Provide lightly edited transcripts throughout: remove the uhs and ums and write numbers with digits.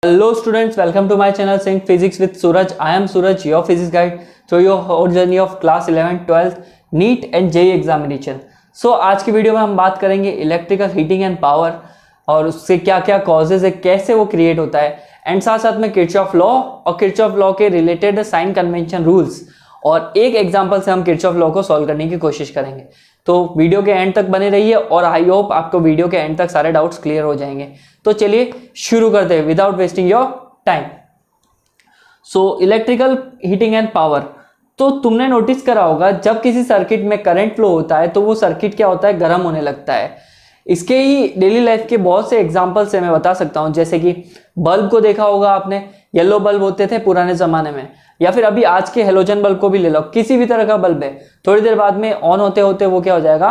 Hello students, welcome to my channel Sync Physics with Suraj. I am Suraj, your physics guide through your whole journey of class 11, 12, NEET and JEE examination. So आज की video में हम बात करेंगे electrical heating and power और उससे क्या क्या कॉजेज है, कैसे वो क्रिएट होता है एंड साथ साथ में किरचॉफ लॉ और किरचॉफ लॉ के रिलेटेड साइन कन्वेंशन रूल्स और एक एग्जांपल से हम किरचॉफ लॉ को सॉल्व करने की कोशिश करेंगे। तो वीडियो के एंड तक बने रहिए और आई होप आपको वीडियो के एंड तक सारे डाउट्स क्लियर हो जाएंगे। तो चलिए शुरू करते हैं without wasting your time. So electrical heating and power, तो तुमने नोटिस करा होगा जब किसी सर्किट में करंट फ्लो होता है तो वो सर्किट क्या होता है, गर्म होने लगता है। इसके ही डेली लाइफ के बहुत से एग्जांपल से मैं बता सकता हूं, जैसे कि बल्ब को देखा होगा आपने, येलो बल्ब होते थे पुराने जमाने में, या फिर अभी आज के हेलोजन बल्ब को भी ले लो, किसी भी तरह का बल्ब है, थोड़ी देर बाद में ऑन होते होते वो क्या हो जाएगा,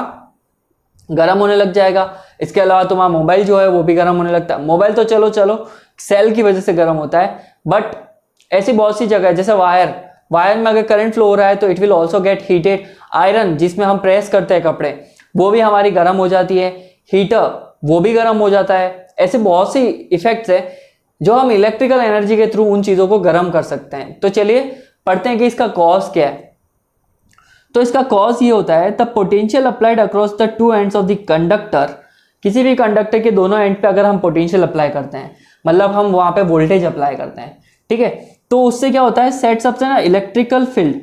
गर्म होने लग जाएगा। इसके अलावा तुम्हारा मोबाइल जो है वो भी गर्म होने लगता है। मोबाइल तो चलो सेल की वजह से गर्म होता है, बट ऐसी बहुत सी जगह है जैसे वायर में अगर करंट फ्लो हो रहा है तो it will also get heated. Iron जिसमें हम प्रेस करते हैं कपड़े, वो भी हमारी गर्म हो जाती है। हीटर वो भी गर्म हो जाता है। ऐसे बहुत सी इफेक्ट्स है जो हम इलेक्ट्रिकल एनर्जी के थ्रू उन चीजों को गर्म कर सकते हैं। तो चलिए पढ़ते हैं कि इसका कॉज क्या है। तो इसका कॉज ये होता है the potential applied across the two ends of the conductor. किसी भी कंडक्टर के दोनों एंड पे अगर हम पोटेंशियल अप्लाई करते हैं, मतलब हम वहां पे वोल्टेज अप्लाई करते हैं, ठीक है, तो उससे क्या होता है, सेट्स अप ना इलेक्ट्रिकल फील्ड,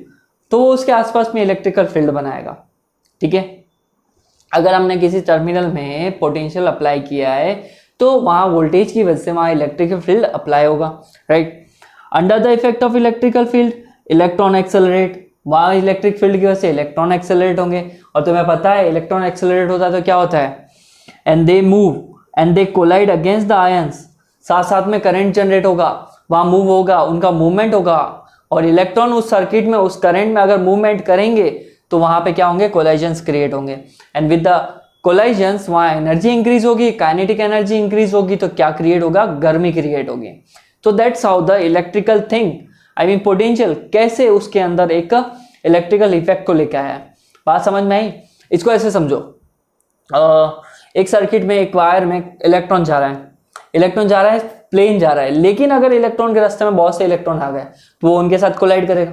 तो वो उसके आसपास में इलेक्ट्रिकल फील्ड बनाएगा। ठीक है, अगर हमने किसी टर्मिनल में पोटेंशियल अप्लाई किया है तो वहां वोल्टेज की वजह से वहां इलेक्ट्रिकल फील्ड अप्लाई होगा, right. Under the effect of electrical field electron accelerate, वहां इलेक्ट्रिक फील्ड की वजह से इलेक्ट्रॉन एक्सेलरेट होंगे, और तुम्हें पता है इलेक्ट्रॉन एक्सेलरेट होता है तो क्या होता है, and they move and they collide against the ions, साथ साथ में करंट जनरेट होगा, वहां मूव होगा, उनका मूवमेंट होगा, और इलेक्ट्रॉन उस सर्किट में उस करंट में अगर मूवमेंट करेंगे तो वहां पे क्या होंगे, कोलाइजन्स क्रिएट होंगे, एंड विद द कोलाइजन्स वहां एनर्जी इंक्रीज होगी, काइनेटिक एनर्जी इंक्रीज होगी, तो क्या क्रिएट होगा, गर्मी क्रिएट होगी। तो that's how the electrical thing, I mean potential कैसे उसके अंदर एक इलेक्ट्रिकल इफेक्ट को लेकर आया है। बात समझ में आई? इसको ऐसे समझो, एक सर्किट में एक वायर में इलेक्ट्रॉन जा रहा है, प्लेन जा रहा है, लेकिन अगर इलेक्ट्रॉन के रास्ते में बहुत से इलेक्ट्रॉन आ गए तो वो उनके साथ कोलाइड करेगा।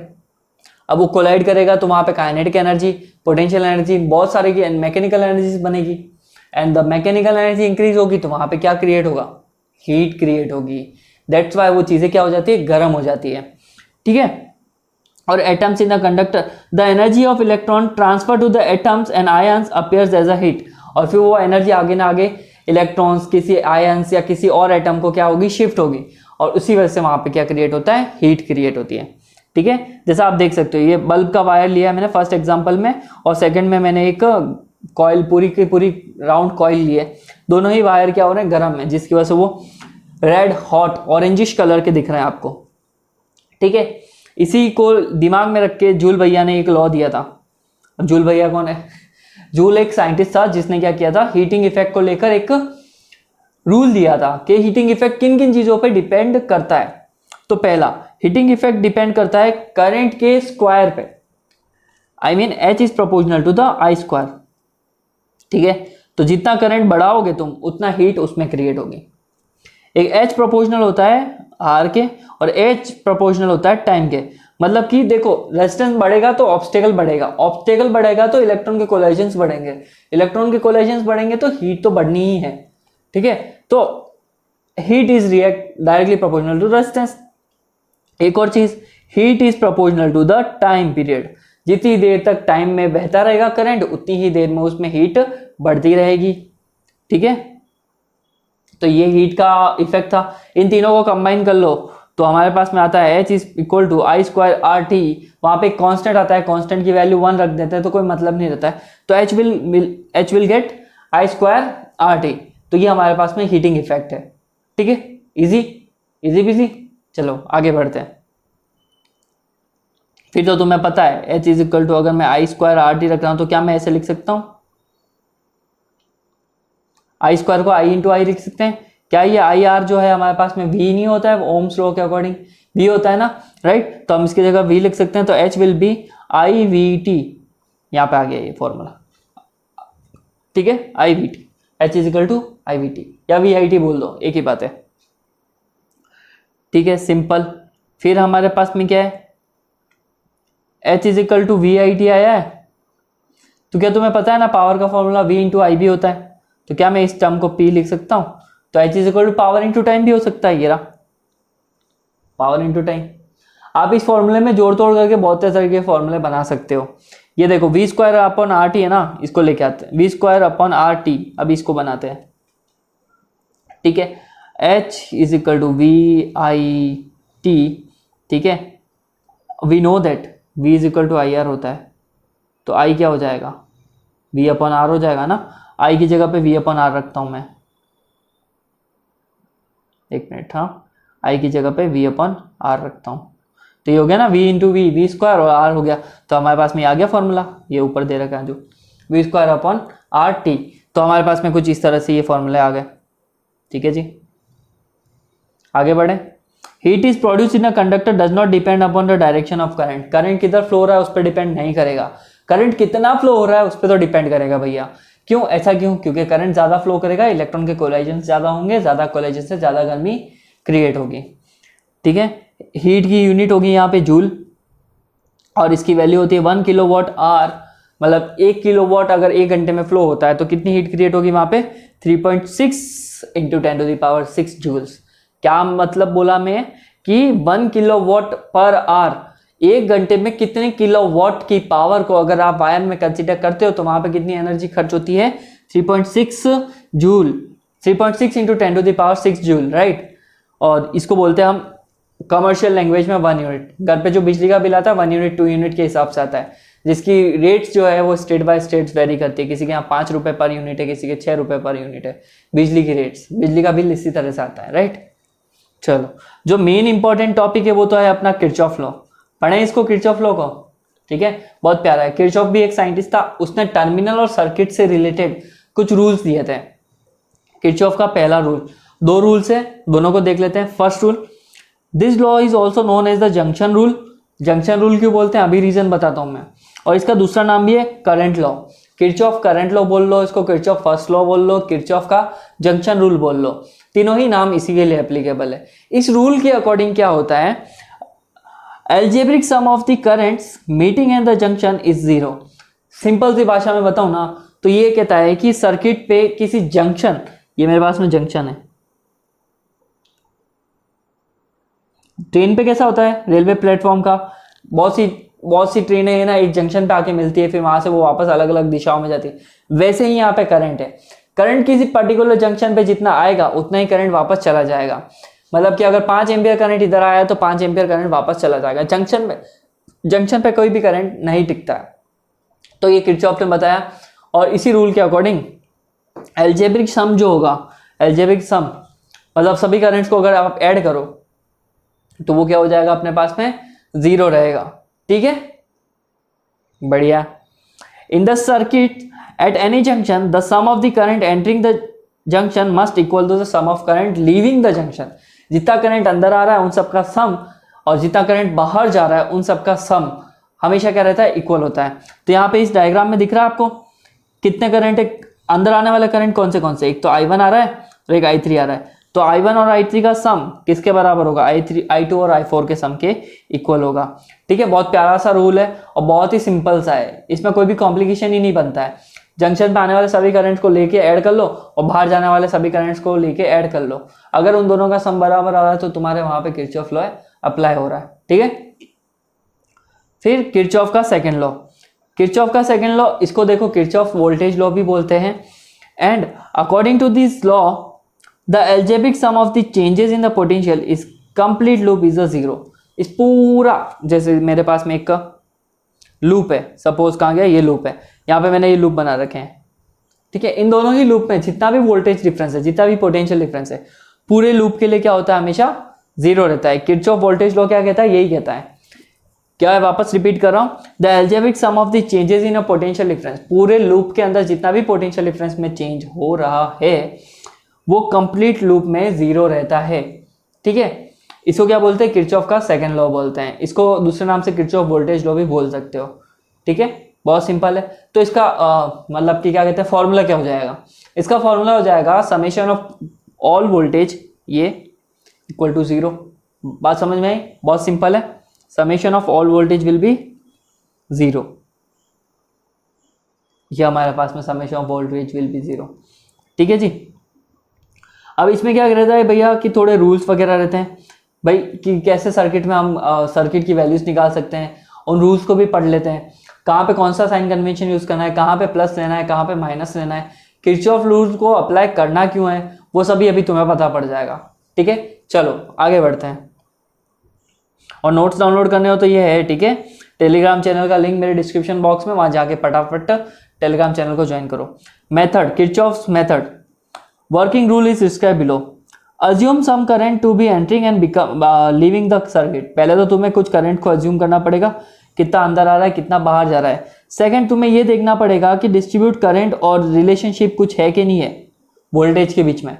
अब वो कोलाइड करेगा तो वहां पे काइनेटिक एनर्जी, पोटेंशियल एनर्जी, बहुत सारे की मैकेनिकल एनर्जी बनेगी, and the mechanical energy increase होगी तो वहां पे क्या क्रिएट होगा, हीट क्रिएट होगी। दैट्स वाई वो चीजें क्या हो जाती है, गर्म हो जाती है। ठीक है, और atoms in the conductor, the energy of electron transfer to the atoms and ions appears as a heat, और फिर वो एनर्जी आगे ना आगे इलेक्ट्रॉन्स किसी आयंस या किसी और एटम को क्या होगी, शिफ्ट होगी, और उसी वजह से वहां पे क्या क्रिएट होता है, हीट क्रिएट होती है। ठीक है, जैसा आप देख सकते हो ये बल्ब का वायर लिया है मैंने फर्स्ट एग्जांपल में, और सेकंड में मैंने एक कॉइल पूरी की पूरी राउंड कॉइल ली है। दोनों ही वायर क्या हो रहे हैं, गर्म है, जिसकी वजह से वो रेड हॉट ऑरेंजिश कलर के दिख रहे हैं आपको। ठीक है, इसी को दिमाग में रख के जूल भैया ने एक लॉ दिया था। अब जूल भैया कौन है? जूल एक साइंटिस्ट था जिसने क्या किया था, हीटिंग इफेक्ट को लेकर एक रूल दिया था कि हीटिंग इफेक्ट किन किन चीजों पे डिपेंड करता है। तो पहला, हीटिंग इफेक्ट डिपेंड करता है करंट के स्क्वायर पे, I mean H is proportional to the I square. ठीक है, तो जितना करंट बढ़ाओगे तुम उतना हीट उसमें क्रिएट होगी। एक H प्रोपोर्शनल होता है R के और H प्रोपोर्शनल होता है टाइम के। मतलब कि देखो, रेजिस्टेंस बढ़ेगा तो ऑब्स्टेकल बढ़ेगा तो इलेक्ट्रॉन के कोलाइजन्स बढ़ेंगे, इलेक्ट्रॉन के कोलाइजन्स बढ़ेंगे तो हीट तो बढ़नी ही है। ठीक है, तो heat is react directly proportional to resistance. एक और चीज, heat is proportional to the time period, जितनी देर तक टाइम में बहता रहेगा करंट उतनी ही देर में उसमें हीट बढ़ती रहेगी। ठीक है, तो ये हीट का इफेक्ट था। इन तीनों को कंबाइन कर लो तो हमारे पास में आता है H is equal to I square RT। वहां पे कांस्टेंट आता है, कांस्टेंट की वैल्यू 1 रख देते हैं तो कोई मतलब नहीं रहता है, तो H will get I square RT। तो ये हमारे पास में हीटिंग इफेक्ट है। ठीक है, इजी। चलो आगे बढ़ते हैं। फिर तो तुम्हें पता है H इज इक्वल टू, अगर मैं I स्क्वायर RT रख रहा हूं तो क्या मैं ऐसे लिख सकता हूं, I स्क्वायर को I इंटू आई लिख सकते हैं। क्या ये आई आर जो है हमारे पास में V नहीं होता है, ओम्स लॉ के अकॉर्डिंग V होता है ना, राइट। तो हम इसकी जगह V लिख सकते हैं, तो H विल बी IVT, यहाँ पे आ गया ये फॉर्मूला। ठीक है, IVT, H is equal to IVT या VIT बोल दो, एक ही बात है। ठीक है, सिंपल। फिर हमारे पास में क्या है, H is equal to V I T आया है। तो क्या तुम्हें पता है ना पावर का फॉर्मूला V इंटू आई भी होता है, तो क्या मैं इस टर्म को P लिख सकता हूँ? तो H is equal to power into time भी हो सकता है, ये रहा पावर इंटू टाइम। आप इस फॉर्मूले में जोड़ तोड़ करके बहुत तरह के फॉर्मूले बना सकते हो। ये देखो V square upon R T है ना, इसको लेके आते हैं V square upon R T. अब इसको बनाते हैं, ठीक है। H is equal to V I T, ठीक है। We know that V is equal to I R होता है, तो I क्या हो जाएगा, V अपॉन आर हो जाएगा ना। I की जगह पे V अपॉन आर रखता हूं मैं, एक मिनट, हाँ I की जगह पे V अपॉन आर रखता हूं, तो ये हो गया ना V into V, V square और R हो गया। तो हमारे पास में आ गया फॉर्मूला, ये ऊपर दे रखा है जो V square upon R T. तो हमारे पास में कुछ इस तरह से ये फॉर्मूले आ गए, ठीक है जी। आगे बढ़े। Heat is produce in a conductor does not depend upon the direction of current. Current किधर फ्लो हो रहा है उस पर डिपेंड नहीं करेगा, करंट कितना फ्लो हो रहा है उस पर तो डिपेंड करेगा भैया। क्यों, ऐसा क्यों? क्योंकि करंट ज्यादा फ्लो करेगा, इलेक्ट्रॉन के कोलाइजन ज्यादा होंगे, ज्यादा कोलाइजन से ज्यादा गर्मी क्रिएट होगी, ठीक है। हीट की यूनिट होगी यहाँ पे जूल, और इसकी वैल्यू होती है 1 किलोवाट आवर। मतलब 1 किलोवाट अगर 1 घंटे में फ्लो होता है तो कितनी हीट क्रिएट होगी वहां पे, 3.6 इंटू 10⁶ जूल्स। क्या मतलब बोला मैं कि 1 किलोवाट पर आवर 1 घंटे में कितने किलोवाट की पावर को अगर आप वायर में कंसीडर करते हो तो वहां पे कितनी एनर्जी खर्च होती है, 3.6 जूल, 3.6 इंटू 10⁶ जूल, राइट। और इसको बोलते हैं हम कमर्शियल लैंग्वेज में 1 यूनिट। घर पे जो बिजली का बिल आता है 1 यूनिट 2 यूनिट के हिसाब से आता है, जिसकी रेट्स जो है वो स्टेट बाय स्टेट वेरी करती है। किसी के यहाँ 5 रुपए पर यूनिट है, किसी के 6 रुपए पर यूनिट है बिजली की रेट्स। बिजली का बिल इसी तरह से आता है, राइट। चलो, जो मेन इंपॉर्टेंट टॉपिक है वो तो है अपना किरचॉफ लॉ। पढ़े इसको, किरचॉफ लॉ को, ठीक है, बहुत प्यारा है। किरचॉफ भी एक साइंटिस्ट था, उसने टर्मिनल और सर्किट से रिलेटेड कुछ रूल्स दिए थे। किरचॉफ का पहला रूल, 2 रूल्स है, दोनों को देख लेते हैं। First rule, this law is also known as the junction rule. Junction rule क्यों बोलते हैं अभी रीजन बताता हूं मैं। और इसका दूसरा नाम भी है current law. Kirchhoff current law बोल लो, इसको किरचॉफ फर्स्ट लॉ बोल लो, किरचॉफ का जंक्शन रूल बोल लो, तीनों ही नाम इसी के लिए एप्लीकेबल है। इस रूल के अकॉर्डिंग क्या होता है, algebraic sum of the currents meeting and the junction is 0। Simple सी भाषा में बताऊं ना तो ये कहता है कि सर्किट पे किसी जंक्शन, ये मेरे पास में जंक्शन है, ट्रेन पे कैसा होता है, रेलवे प्लेटफॉर्म का बहुत सी ट्रेनें है ना एक जंक्शन पे आके मिलती है, फिर वहां से वो वापस अलग अलग दिशाओं में जाती है। वैसे ही यहाँ पे करंट है, करंट किसी पर्टिकुलर जंक्शन पे जितना आएगा उतना ही करंट वापस चला जाएगा। मतलब कि अगर 5 एम्पियर करंट इधर आया तो 5 एम्पियर करंट वापस चला जाएगा। जंक्शन पे कोई भी करंट नहीं टिकता है, तो ये किरचॉफ ने बताया। और इसी रूल के अकॉर्डिंग एल्जेब्रिक सम जो होगा, एल्जेब्रिक सम मतलब सभी करंट्स को अगर आप ऐड करो तो वो क्या हो जाएगा अपने पास में, 0 रहेगा, ठीक है, बढ़िया। In the circuit at any junction the sum of the current entering the junction must equal to the sum of current leaving the junction. जितना करंट अंदर आ रहा है उन सबका सम और जितना करंट बाहर जा रहा है उन सबका सम हमेशा क्या रहता है, इक्वल होता है। तो यहाँ पे इस डायग्राम में दिख रहा है आपको कितने करंट है, अंदर आने वाले करंट कौन से, एक तो I1 आ रहा है और एक I3 आ रहा है। तो I1 और I3 का सम किसके बराबर होगा, I2 और I4 के सम के इक्वल होगा, ठीक है। बहुत प्यारा सा रूल है और बहुत ही सिंपल सा है, इसमें कोई भी कॉम्प्लिकेशन ही नहीं बनता है। जंक्शन पे आने वाले सभी करंट्स को लेके ऐड कर लो और बाहर जाने वाले सभी करंट्स को लेके ऐड कर लो। अगर उन दोनों का सम बराबर आ रहा है तो तुम्हारे वहां पे किरचॉफ लॉ अप्लाई हो रहा है, ठीक है। फिर किरचॉफ का सेकंड लॉ, किरचॉफ का सेकंड लॉ, इसको देखो किरचॉफ वोल्टेज लॉ भी बोलते हैं। And according to this law the algebraic sum of the changes in the potential is complete loop is a 0। इस पूरा, जैसे मेरे पास में एक लूप है, सपोज कहाँ गया, ये लूप है, यहाँ पे मैंने ये लूप बना रखे हैं, ठीक है। इन दोनों ही लूप में जितना भी वोल्टेज डिफरेंस है, जितना भी पोटेंशियल डिफरेंस है, पूरे लूप के लिए क्या होता है, हमेशा 0 रहता है। किरचॉफ वोल्टेज लॉ क्या कहता है, यही कहता है। क्या है, वापस रिपीट कर रहा हूं, the algebraic sum of the changes in a potential difference, पूरे लूप के अंदर जितना भी पोटेंशियल डिफरेंस में चेंज हो रहा है वो कंप्लीट लूप में 0 रहता है, ठीक है। इसको क्या बोलते हैं, किरचॉफ का सेकंड लॉ बोलते हैं। इसको दूसरे नाम से किरचॉफ वोल्टेज लॉ भी बोल सकते हो, ठीक है, बहुत सिंपल है। तो इसका मतलब कि क्या कहते हैं, फॉर्मूला क्या हो जाएगा, इसका फॉर्मूला हो जाएगा समेशन ऑफ ऑल वोल्टेज ये इक्वल टू 0, बात समझ में आई? बहुत सिंपल है, summation of all voltage will be 0। ये हमारे पास में summation of voltage will be 0। ठीक है जी। अब इसमें क्या रहता है भैया कि थोड़े रूल्स वगैरह रहते हैं भाई कि कैसे सर्किट में हम सर्किट की वैल्यूज निकाल सकते हैं, उन रूल्स को भी पढ़ लेते हैं। कहाँ पे कौन सा साइन कन्वेंशन यूज करना है, कहाँ पे प्लस लेना है, कहाँ पे माइनस लेना है, किरचॉफ रूल्स को अप्लाई करना क्यों है, वो सभी अभी तुम्हें पता पड़ जाएगा। ठीक है, चलो आगे बढ़ते हैं। और नोट्स डाउनलोड करने हो तो ये है, ठीक है, टेलीग्राम चैनल का लिंक मेरे डिस्क्रिप्शन बॉक्स में, वहां जाके फटाफट टेलीग्राम चैनल को ज्वाइन करो। Method, Kirchhoff's method, working rule is describe below. Assume some current to be entering and leaving the circuit. पहले तो तुम्हें कुछ करंट को अज्यूम करना पड़ेगा, कितना अंदर आ रहा है कितना बाहर जा रहा है। सेकंड, तुम्हें ये देखना पड़ेगा कि डिस्ट्रीब्यूट करंट और रिलेशनशिप कुछ है कि नहीं है वोल्टेज के बीच में।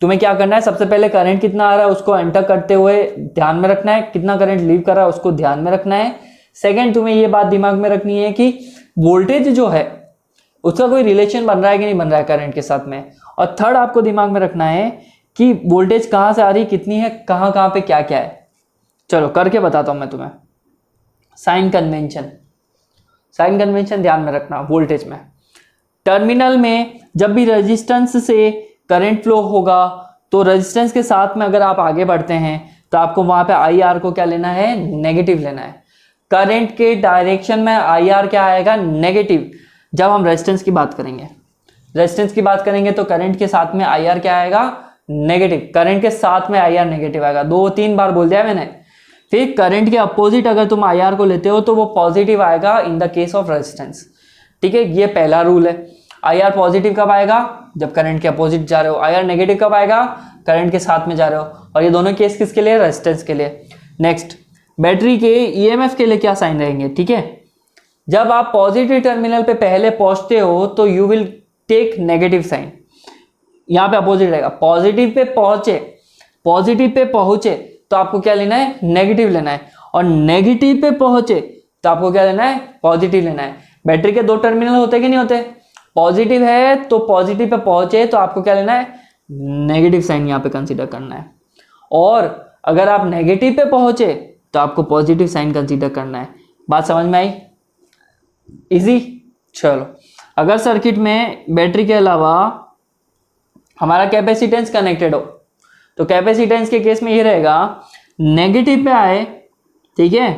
तुम्हें क्या करना है, सबसे पहले करंट कितना आ रहा है उसको एंटर करते हुए ध्यान में रखना है, कितना करंट लीव कर रहा है उसको ध्यान में रखना है। सेकंड, तुम्हें ये बात दिमाग में रखनी है कि वोल्टेज जो है उसका कोई रिलेशन बन रहा है कि नहीं बन रहा है करंट के साथ में। और थर्ड, आपको दिमाग में रखना है कि वोल्टेज कहाँ से आ रही, कितनी है, कहाँ कहाँ पे क्या क्या है। चलो करके बताता हूं मैं तुम्हें। साइन कन्वेंशन, साइन कन्वेंशन ध्यान में रखना वोल्टेज में। टर्मिनल में जब भी रेजिस्टेंस से करंट फ्लो होगा तो रेजिस्टेंस के साथ में अगर आप आगे बढ़ते हैं तो आपको वहां पे आई आर को क्या लेना है, नेगेटिव लेना है। करंट के डायरेक्शन में आई आर क्या आएगा, नेगेटिव। जब हम रेजिस्टेंस की बात करेंगे, रेजिस्टेंस की बात करेंगे तो करंट के साथ में आई आर क्या आएगा, नेगेटिव। करंट के साथ में आई आर नेगेटिव आएगा, 2-3 बार बोल दिया मैंने। फिर करंट के अपोजिट अगर तुम आई आर को लेते हो तो वो पॉजिटिव आएगा in the case of resistance. ठीक है, ये पहला रूल है। आई आर पॉजिटिव कब आएगा, जब करंट के अपोजिट जा रहे हो। आई आर नेगेटिव कब आएगा, करंट के साथ में जा रहे हो। और ये दोनों केस किसके लिए, रेजिस्टेंस के लिए। नेक्स्ट, बैटरी के ईएमएफ के लिए क्या साइन रहेंगे। ठीक है, जब आप पॉजिटिव टर्मिनल पे पहले पहुंचते हो तो you will take negative sign. यहां पे अपोजिट रहेगा, पॉजिटिव पे पहुंचे, पॉजिटिव पे पहुंचे तो आपको क्या लेना है, नेगेटिव लेना है। और नेगेटिव पे पहुंचे तो आपको क्या लेना है, पॉजिटिव लेना है। बैटरी के 2 टर्मिनल होते कि नहीं होते, पॉजिटिव है तो पॉजिटिव पे पहुंचे तो आपको क्या लेना है, नेगेटिव साइन यहां पे कंसीडर करना है। और अगर आप नेगेटिव पे पहुंचे तो आपको पॉजिटिव साइन कंसीडर करना है। बात समझ में आई, इजी। चलो, अगर सर्किट में बैटरी के अलावा हमारा कैपेसिटेंस कनेक्टेड हो तो कैपेसिटेंस के केस में ये रहेगा, नेगेटिव पे आए, ठीक है,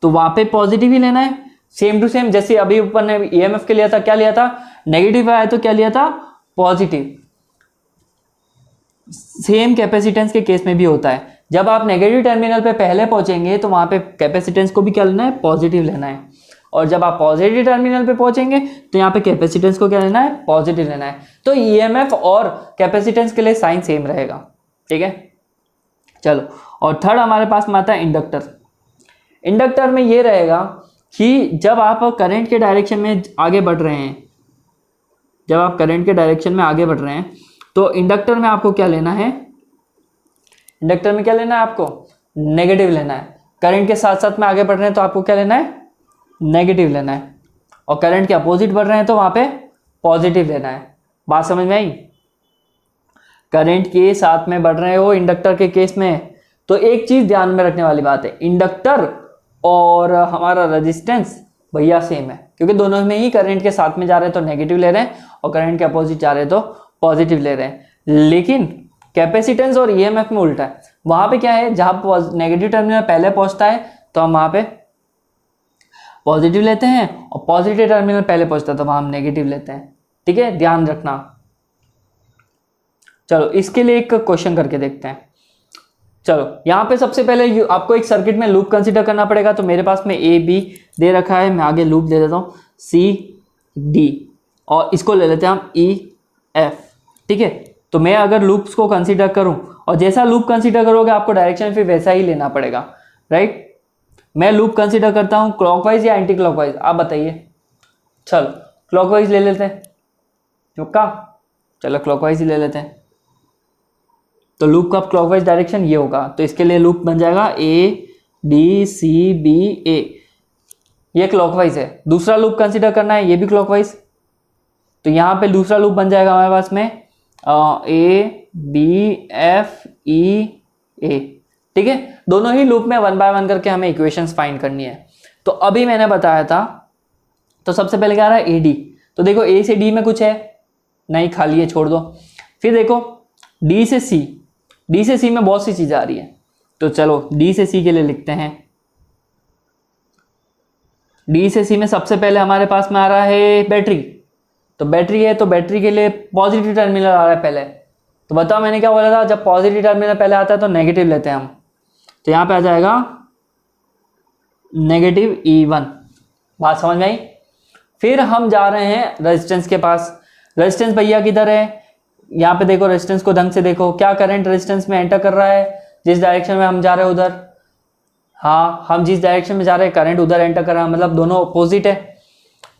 तो वहां पे पॉजिटिव ही लेना है। सेम टू सेम, जैसे अभी ऊपर ने ईएमएफ के लिया था, क्या लिया था, नेगेटिव आया तो क्या लिया था, पॉजिटिव। सेम कैपेसिटेंस के केस में भी होता है। जब आप नेगेटिव टर्मिनल पे पहले पहुंचेंगे तो वहां पे कैपेसिटेंस को भी क्या लेना है, पॉजिटिव लेना है। और जब आप पॉजिटिव टर्मिनल पे पहुंचेंगे तो यहाँ पे कैपेसिटेंस को क्या लेना है, पॉजिटिव लेना है। तो ईएमएफ और कैपेसिटेंस के लिए साइन सेम रहेगा। ठीक है, चलो। और थर्ड हमारे पास में आता है इंडक्टर। इंडक्टर में ये रहेगा कि जब आप करंट के डायरेक्शन में आगे बढ़ रहे हैं, जब आप करंट के डायरेक्शन में आगे बढ़ रहे हैं तो इंडक्टर में आपको क्या लेना है, इंडक्टर में क्या लेना है, आपको नेगेटिव लेना है। करंट के साथ साथ में आगे बढ़ रहे हैं तो आपको क्या लेना है, नेगेटिव लेना है। और करंट के अपोजिट बढ़ रहे हैं तो वहां पे पॉजिटिव लेना है। बात समझ में आई, करंट के साथ में बढ़ रहे हो इंडक्टर के केस में तो एक चीज ध्यान में रखने वाली बात है, इंडक्टर और हमारा रेजिस्टेंस भैया सेम है, क्योंकि दोनों में ही करंट के साथ में जा रहे हैं तो नेगेटिव ले रहे हैं और करंट के अपोजिट जा रहे हैं तो पॉजिटिव ले रहे हैं। लेकिन कैपेसिटेंस और ईएमएफ में उल्टा है। वहां पे क्या है, जहां नेगेटिव टर्मिनल पहले पहुंचता है तो हम वहां पे पॉजिटिव लेते हैं, और पॉजिटिव टर्मिनल पहले पहुंचता है तो वहां हम नेगेटिव लेते हैं। ठीक है, ध्यान रखना। चलो, इसके लिए एक क्वेश्चन करके देखते हैं। चलो, यहाँ पे सबसे पहले आपको एक सर्किट में लूप कंसीडर करना पड़ेगा। तो मेरे पास में ए बी दे रखा है, मैं आगे लूप दे देता हूँ सी डी, और इसको ले लेते हैं हम ई एफ। ठीक है, तो मैं अगर लूप्स को कंसीडर करूं और जैसा लूप कंसीडर करोगे आपको डायरेक्शन फिर वैसा ही लेना पड़ेगा, राइट। मैं लूप कंसीडर करता हूं क्लॉकवाइज या एंटी क्लॉकवाइज, आप बताइए। चलो क्लॉकवाइज ले लेते हैं, चुपका, चलो क्लॉकवाइज ही ले लेते हैं। तो लूप का क्लॉकवाइज डायरेक्शन ये होगा, तो इसके लिए लूप बन जाएगा ए डी सी बी ए, ये क्लॉकवाइज है। दूसरा लूप कंसीडर करना है, ये भी क्लॉकवाइज, तो यहाँ पे दूसरा लूप बन जाएगा हमारे पास में ए बी एफ ई ए। ठीक है, दोनों ही लूप में 1 बाय 1 करके हमें इक्वेशंस फाइंड करनी है। तो अभी मैंने बताया था, तो सबसे पहले क्या रहा है, ए डी। तो देखो ए से डी में कुछ है नहीं, खाली है, छोड़ दो। फिर देखो डी से सी, डी से सी में बहुत सी चीजें आ रही है, तो चलो डी से सी के लिए लिखते हैं। डी से सी में सबसे पहले हमारे पास में आ रहा है बैटरी, तो बैटरी है, तो बैटरी के लिए पॉजिटिव टर्मिनल आ रहा है पहले। तो बताओ मैंने क्या बोला था, जब पॉजिटिव टर्मिनल पहले आता है तो नेगेटिव लेते हैं हम, तो यहाँ पे आ जाएगा नेगेटिव E1। बात समझ में आई। फिर हम जा रहे हैं रेजिस्टेंस के पास। रेजिस्टेंस भैया किधर है, यहाँ पे देखो, रेजिस्टेंस को ढंग से देखो, क्या करंट रेजिस्टेंस में एंटर कर रहा है, जिस डायरेक्शन में हम जा रहे हैं उधर। हाँ, हम जिस डायरेक्शन में जा रहे हैं करंट उधर एंटर कर रहा है, मतलब दोनों अपोजिट है।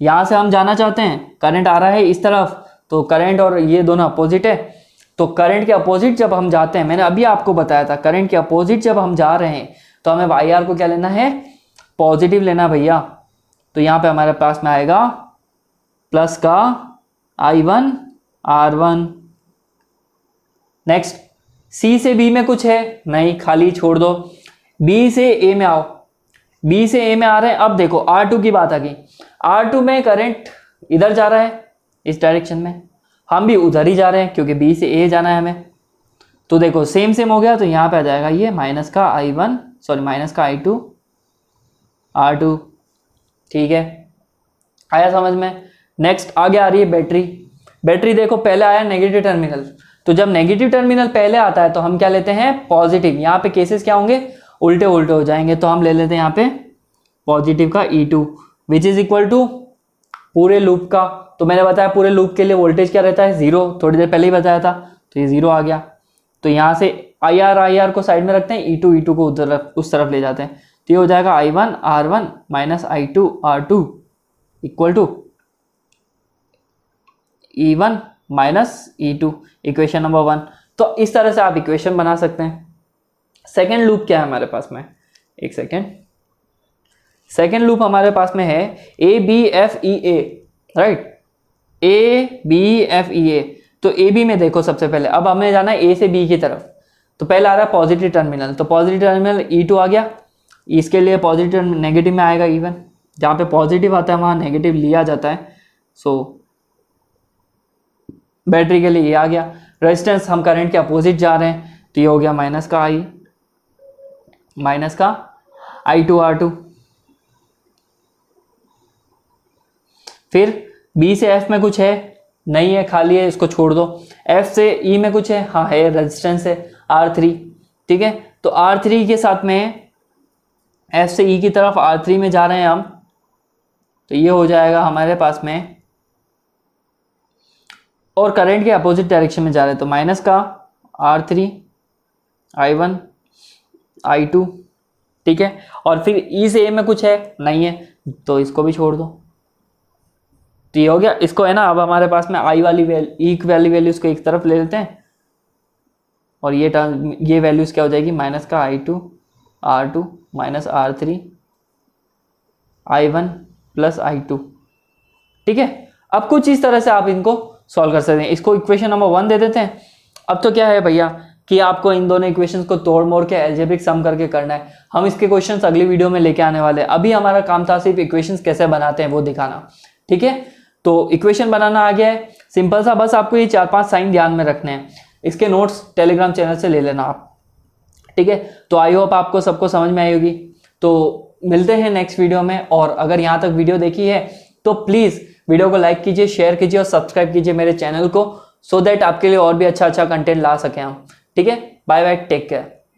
यहाँ से हम जाना चाहते हैं, करंट आ रहा है इस तरफ, तो करंट और ये दोनों अपोजिट है। तो करंट के अपोजिट जब हम जाते हैं, मैंने अभी आपको बताया था, करंट के अपोजिट जब हम जा रहे हैं तो हमें वाई आर को क्या लेना है, पॉजिटिव लेना भैया। तो यहाँ पे हमारे पास में आएगा प्लस का I1 R1। नेक्स्ट सी से बी में कुछ है नहीं, खाली, छोड़ दो। बी से ए में आओ, बी से ए में आ रहे हैं। अब देखो R2 की बात आ गई, R2 में करंट इधर जा रहा है इस डायरेक्शन में, हम भी उधर ही जा रहे हैं क्योंकि बी से ए जाना है हमें। तो देखो सेम सेम हो गया, तो यहाँ पे आ जाएगा ये माइनस का I1, सॉरी माइनस का I2 R2। ठीक है, आया समझ में। नेक्स्ट आगे आ रही है बैटरी। बैटरी देखो पहले आया नेगेटिव टर्मिनल, तो जब नेगेटिव टर्मिनल पहले आता है तो हम क्या लेते हैं, पॉजिटिव। यहाँ पे केसेस क्या होंगे, उल्टे उल्टे हो जाएंगे, तो हम ले लेते हैं यहाँ पे पॉजिटिव का E2 which is equal to पूरे लूप का। तो मैंने बताया पूरे लूप के लिए वोल्टेज क्या रहता है, 0, थोड़ी देर पहले ही बताया था, तो ये 0 आ गया। तो यहाँ से IR को साइड में रखते हैं, E2 को उधर उस तरफ ले जाते हैं, तो ये हो जाएगा I1 R1 minus I2 R2 equal to E1 minus E2, equation number 1। तो इस तरह से आप इक्वेशन बना सकते हैं। सेकेंड लूप क्या है हमारे पास में, एक सेकेंड। सेकेंड लूप हमारे पास में है ABFEA, राइट, ABFEA। तो AB में देखो सबसे पहले, अब हमें जाना है A से B की तरफ, तो पहले आ रहा है पॉजिटिव टर्मिनल, तो पॉजिटिव टर्मिनल E2 आ गया, इसके लिए पॉजिटिव नेगेटिव में आएगा E1, जहाँ पे पॉजिटिव आता है वहाँ नेगेटिव लिया जाता है। सो बैटरी के लिए ये आ गया। रेजिस्टेंस हम करंट के अपोजिट जा रहे हैं, तो ये हो गया माइनस का I2 R2। फिर B से F में कुछ है नहीं है, खाली है, इसको छोड़ दो। F से E में कुछ है, हाँ है, रेजिस्टेंस है R3। ठीक है, तो R3 के साथ में F से E की तरफ R3 में जा रहे हैं हम, तो ये हो जाएगा हमारे पास में, और करंट के अपोजिट डायरेक्शन में जा रहे हैं, तो माइनस का R3 I1 I2। ठीक है, और फिर E से A में कुछ है नहीं है, तो इसको भी छोड़ दो, तो ये हो गया। इसको है ना, अब हमारे पास में I वाली E वाली वैल्यूज को एक तरफ ले लेते हैं, और ये वैल्यूज क्या हो जाएगी, माइनस का I2 R2 minus R3 I1 plus I2। ठीक है, अब कुछ इस तरह से आप इनको सॉल्व कर सकते हैं। इसको इक्वेशन नंबर 1 दे देते हैं। अब तो क्या है भैया कि आपको इन दोनों इक्वेशंस को तोड़ मोड़ के अलजेब्रिक सम करके करना है। हम इसके क्वेश्चंस अगली वीडियो में लेके आने वाले हैं। अभी हमारा काम था सिर्फ इक्वेशंस कैसे बनाते हैं वो दिखाना। ठीक है, तो इक्वेशन बनाना आ गया है, सिंपल सा, बस आपको ये 4-5 साइन ध्यान में रखने हैं। इसके नोट्स टेलीग्राम चैनल से ले लेना आप। ठीक है, तो आई होप आपको सबको समझ में आई होगी। तो मिलते हैं नेक्स्ट वीडियो में, और अगर यहाँ तक वीडियो देखी है तो प्लीज़ वीडियो को लाइक कीजिए, शेयर कीजिए और सब्सक्राइब कीजिए मेरे चैनल को, सो दैट आपके लिए और भी अच्छा कंटेंट ला सकें हम। ठीक है, बाय बाय, टेक केयर।